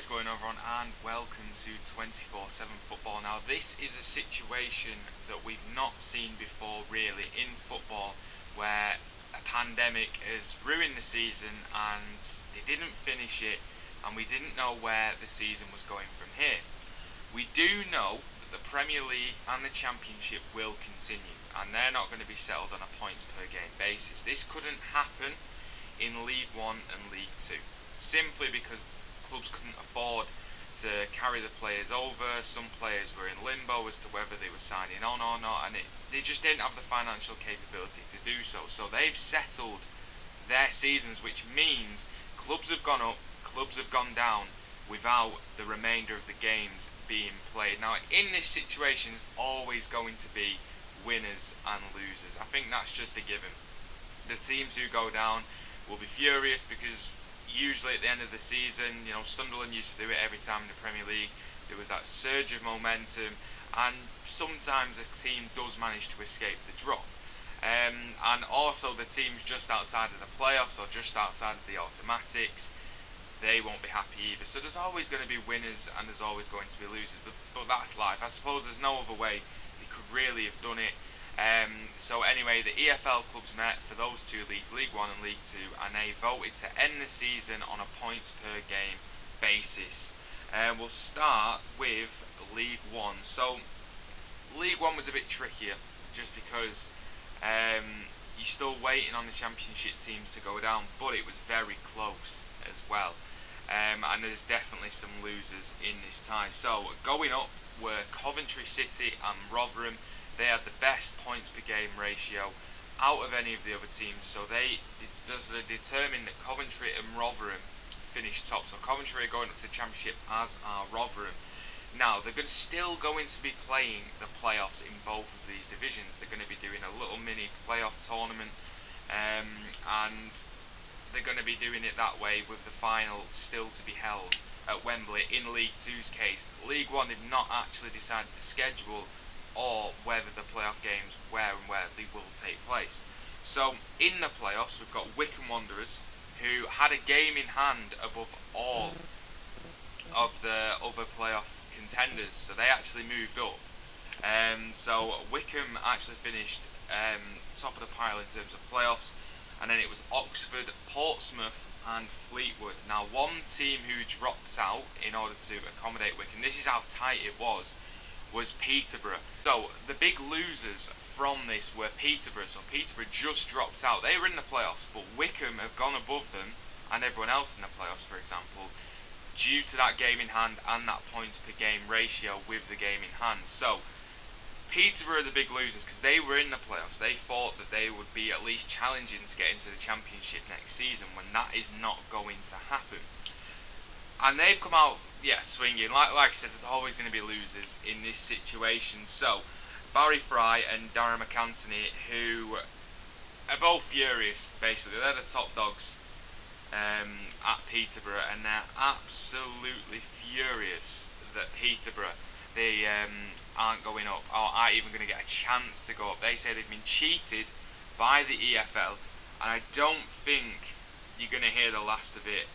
going on, everyone, and welcome to 24/7 Football. Now, this is a situation that we've not seen before, really, in football, where a pandemic has ruined the season and they didn't finish it, and we didn't know where the season was going from here. We do know that the Premier League and the Championship will continue, and they're not going to be settled on a points per game basis. This couldn't happen in League One and League Two, simply because clubs couldn't afford to carry the players over. Some players were in limbo as to whether they were signing on or not, and they just didn't have the financial capability to do so. So they've settled their seasons, which means clubs have gone up, clubs have gone down without the remainder of the games being played. Now, in this situation, there's always going to be winners and losers. I think that's just a given. The teams who go down will be furious because usually at the end of the season, you know, Sunderland used to do it every time in the Premier League. There was that surge of momentum, and sometimes a team does manage to escape the drop. And also the teams just outside of the playoffs or just outside of the automatics, they won't be happy either. So there's always going to be winners and there's always going to be losers, but that's life. I suppose there's no other way they could really have done it. So anyway, the EFL clubs met for those two leagues, League One and League Two, and they voted to end the season on a points per game basis. We'll start with League One. So League One was a bit trickier, just because you're still waiting on the Championship teams to go down, but it was very close as well. And there's definitely some losers in this tie. So going up were Coventry City and Rotherham. They had the best points per game ratio out of any of the other teams, so they determined that Coventry and Rotherham finished top. So Coventry are going up to the Championship, as are Rotherham. Now, they're still going to be playing the playoffs in both of these divisions. They're going to be doing a little mini playoff tournament, and they're going to be doing it that way, with the final still to be held at Wembley. In League Two's case, League One have not actually decided the schedule or whether the playoff games, where they will take place. So in the playoffs, we've got Wycombe Wanderers, who had a game in hand above all of the other playoff contenders, so they actually moved up. So Wycombe actually finished top of the pile in terms of playoffs, and then it was Oxford, Portsmouth and Fleetwood. Now, one team who dropped out in order to accommodate Wycombe, this is how tight it was Peterborough. So the big losers from this were Peterborough. So Peterborough just dropped out. They were in the playoffs, but Wycombe have gone above them and everyone else in the playoffs, for example, due to that game in hand and that points per game ratio with the game in hand. So Peterborough are the big losers because they were in the playoffs. They thought that they would be at least challenging to get into the Championship next season, when that is not going to happen. And they've come out, swinging. Like I said, there's always going to be losers in this situation. So Barry Fry and Darren McAntony, who are both furious, basically. They're the top dogs at Peterborough, and they're absolutely furious that Peterborough, they aren't going up, or aren't even going to get a chance to go up. They say they've been cheated by the EFL, and I don't think you're going to hear the last of it.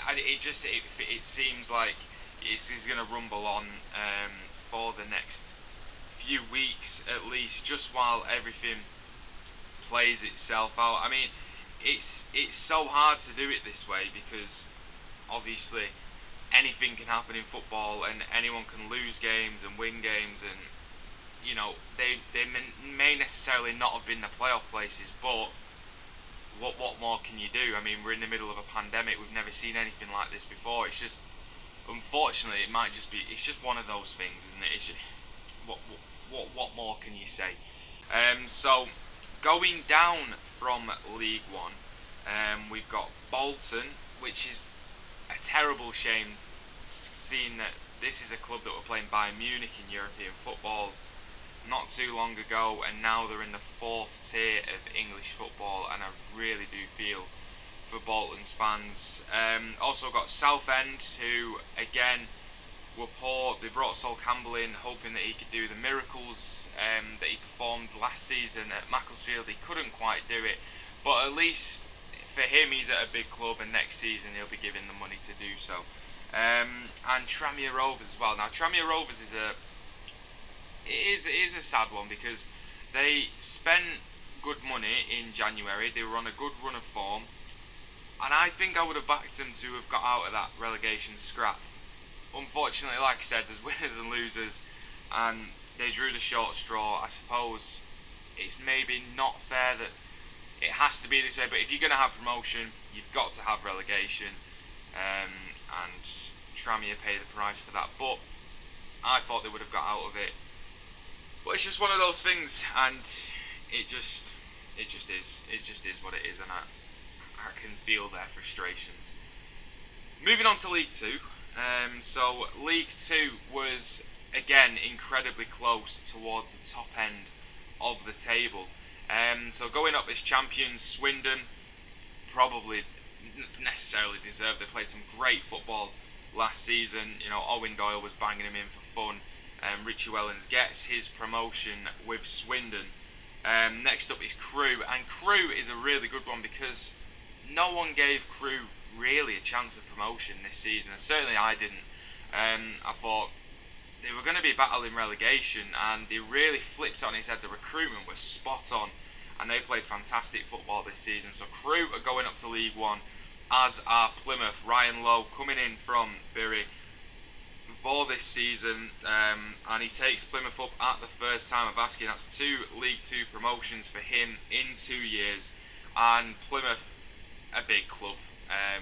It seems like this is going to rumble on for the next few weeks at least, just while everything plays itself out. I mean, it's so hard to do it this way because obviously anything can happen in football, and anyone can lose games and win games, and you know, they may necessarily not have been the playoff places, but what more can you do? I mean, we're in the middle of a pandemic. We've never seen anything like this before. It's just, unfortunately, it's just one of those things, isn't it? It's just, what more can you say? So going down from League One, we've got Bolton, which is a terrible shame, seeing that this is a club that were playing Bayern Munich in European football not too long ago, and now they're in the fourth tier of English football, and I really do feel for Bolton's fans. Also got Southend, who again were poor. They brought Sol Campbell in, hoping that he could do the miracles that he performed last season at Macclesfield. He couldn't quite do it, but at least for him, he's at a big club, and next season he'll be given the money to do so. and Tranmere Rovers as well. Now Tranmere Rovers is a sad one because they spent good money in January. They were on a good run of form, and I think I would have backed them to have got out of that relegation scrap. Unfortunately, like I said, there's winners and losers, and they drew the short straw. I suppose it's maybe not fair that it has to be this way, but if you're going to have promotion, you've got to have relegation, and Tranmere pay the price for that. But I thought they would have got out of it. But it's just one of those things, and it just is what it is, and I can feel their frustrations. Moving on to League Two. So League Two was again incredibly close towards the top end of the table. So going up as champions, Swindon probably necessarily deserved. They played some great football last season. You know, Owen Doyle was banging him in for fun. Richie Wellens gets his promotion with Swindon. Next up is Crewe, and Crewe is a really good one because no one gave Crewe really a chance of promotion this season, and certainly I didn't. I thought they were going to be battling relegation, and they really flipped it on its head. The recruitment was spot on, and they played fantastic football this season. So Crewe are going up to League One, as are Plymouth. Ryan Lowe coming in from Bury for this season, and he takes Plymouth up at the first time of asking. That's 2 League Two promotions for him in 2 years, and Plymouth, a big club,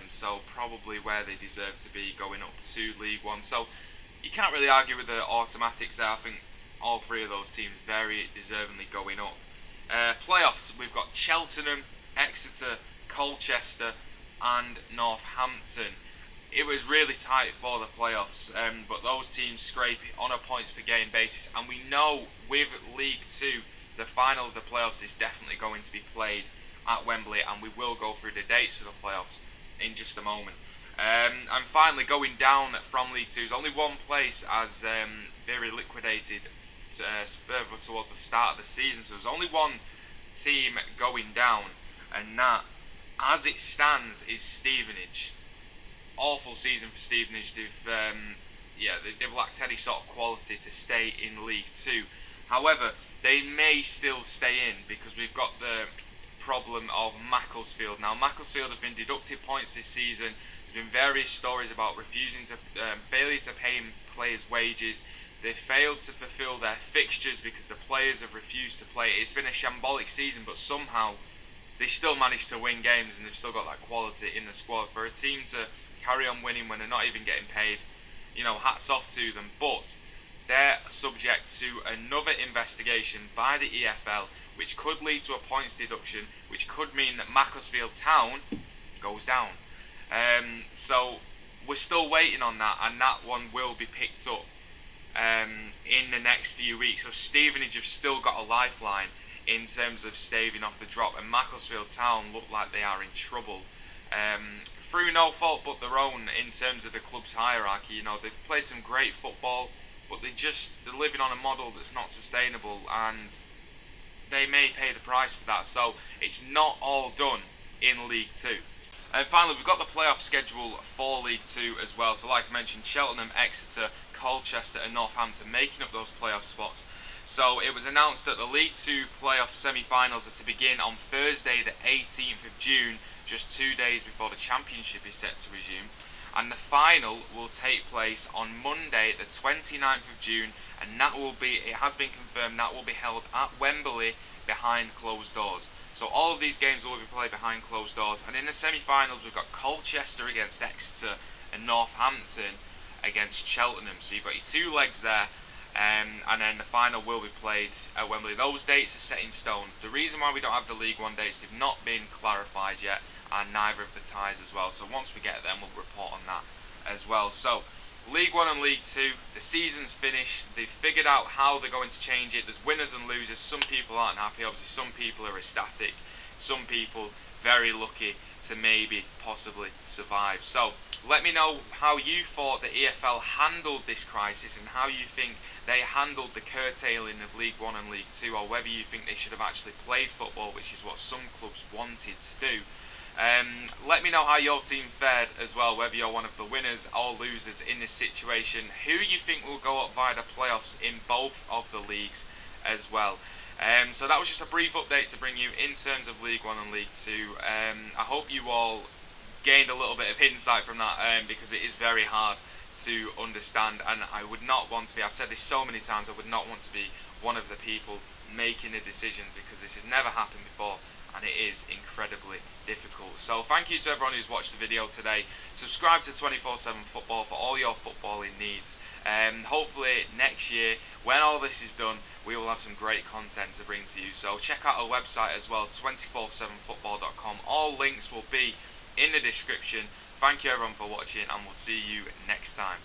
so probably where they deserve to be, going up to League One. So you can't really argue with the automatics there. I think all 3 of those teams very deservingly going up. Playoffs, we've got Cheltenham, Exeter, Colchester and Northampton. It was really tight for the playoffs, but those teams scrape it on a points per game basis, and we know with League Two the final of the playoffs is definitely going to be played at Wembley, and we will go through the dates for the playoffs in just a moment. And finally, going down from League Two, there's only one place as Bury liquidated further towards the start of the season, so there's only one team going down, and that, as it stands, is Stevenage. Awful season for Stevenage. They've lacked any sort of quality to stay in League Two. However, they may still stay in because we've got the problem of Macclesfield. Now, Macclesfield have been deducted points this season. There's been various stories about failure to pay players' wages. They've failed to fulfil their fixtures because the players have refused to play. It's been a shambolic season, but somehow they still managed to win games, and they've still got that quality in the squad. For a team to carry on winning when they're not even getting paid, hats off to them. But they're subject to another investigation by the EFL, which could lead to a points deduction, which could mean that Macclesfield Town goes down. So we're still waiting on that, and that one will be picked up in the next few weeks. So Stevenage have still got a lifeline in terms of staving off the drop, and Macclesfield Town look like they are in trouble. Through no fault but their own in terms of the club's hierarchy. They've played some great football, but they're living on a model that's not sustainable, and they may pay the price for that. So it's not all done in League Two. And finally, we've got the playoff schedule for League Two as well. So like I mentioned, Cheltenham, Exeter, Colchester and Northampton making up those playoff spots. So it was announced that the League Two playoff semi-finals are to begin on Thursday the 18th of June, just 2 days before the Championship is set to resume. And the final will take place on Monday the 29th of June, and it has been confirmed, that will be held at Wembley behind closed doors. So all of these games will be played behind closed doors, and in the semi-finals we've got Colchester against Exeter and Northampton against Cheltenham. So you've got your 2 legs there, and then the final will be played at Wembley. Those dates are set in stone. The reason why we don't have the League One dates, they've not been clarified yet, and neither of the ties as well. So once we get them, we'll report on that as well. So League One and League Two, the season's finished. They've figured out how they're going to change it. There's winners and losers. Some people aren't happy. Obviously, some people are ecstatic. Some people very lucky to maybe possibly survive. So let me know how you thought the EFL handled this crisis, and how you think they handled the curtailing of League One and League Two, or whether you think they should have actually played football, which is what some clubs wanted to do. Let me know how your team fared as well, whether you're one of the winners or losers in this situation, who you think will go up via the playoffs in both of the leagues as well. So that was just a brief update to bring you in terms of League 1 and League 2. I hope you all gained a little bit of insight from that, because it is very hard to understand, and I would not want to be, I've said this so many times, I would not want to be one of the people making a decision, because this has never happened before and it is incredibly difficult. So thank you to everyone who's watched the video today. Subscribe to 24/7 Football for all your footballing needs. Hopefully next year, when all this is done, we will have some great content to bring to you. So check out our website as well, 247football.com. All links will be in the description. Thank you everyone for watching, and we'll see you next time.